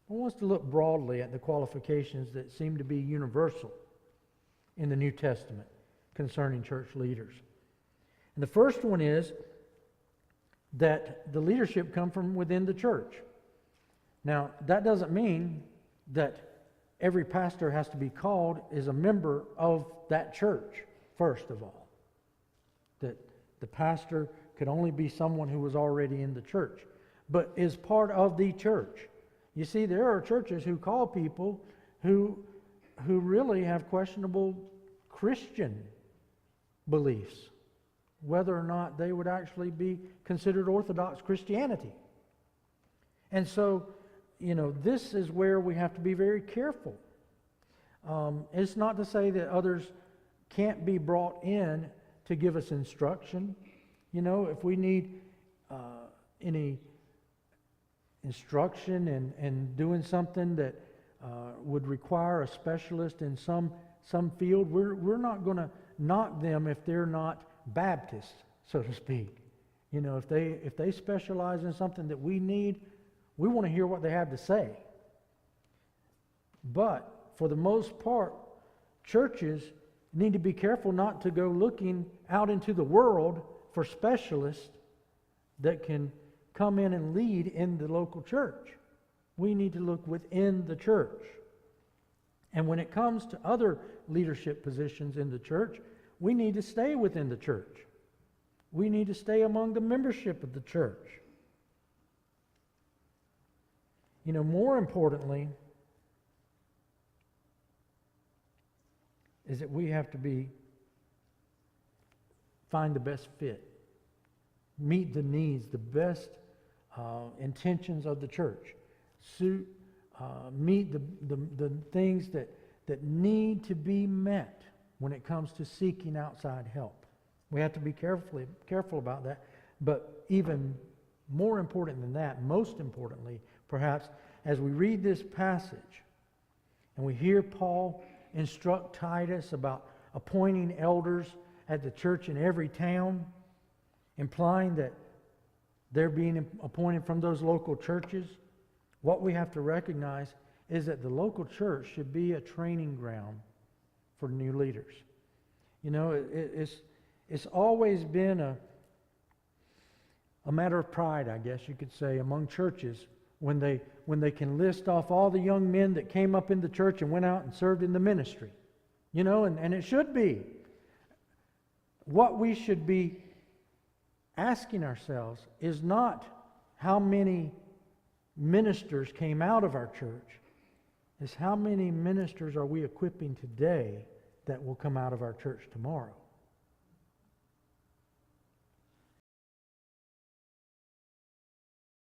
I want us to look broadly at the qualifications that seem to be universal in the New Testament concerning church leaders. And the first one is that the leadership come from within the church. Now, that doesn't mean that every pastor has to be called as a member of that church, first of all. That the pastor could only be someone who was already in the church, but is part of the church. You see, there are churches who call people who really have questionable Christian beliefs, whether or not they would actually be considered Orthodox Christianity. And so, this is where we have to be very careful. It's not to say that others can't be brought in to give us instruction. If we need any instruction and doing something that would require a specialist in some field, we're not going to knock them if they're not Baptist, so to speak. If they specialize in something that we need, we want to hear what they have to say. But for the most part, churches need to be careful not to go looking out into the world for specialists that can come in and lead in the local church. We need to look within the church. And when it comes to other leadership positions in the church, we need to stay within the church. We need to stay among the membership of the church. More importantly, is that we have to find the best fit, meet the needs, the best intentions of the church, meet the things that need to be met when it comes to seeking outside help. We have to be careful about that. But even more important than that, most importantly, perhaps, as we read this passage and we hear Paul instruct Titus about appointing elders at the church in every town, implying that they're being appointed from those local churches, what we have to recognize is that the local church should be a training ground for new leaders. It's always been a matter of pride, I guess you could say, among churches when they can list off all the young men that came up in the church and went out and served in the ministry. And it should be. What we should be asking ourselves is not how many ministers came out of our church. It's how many ministers are we equipping today that will come out of our church tomorrow.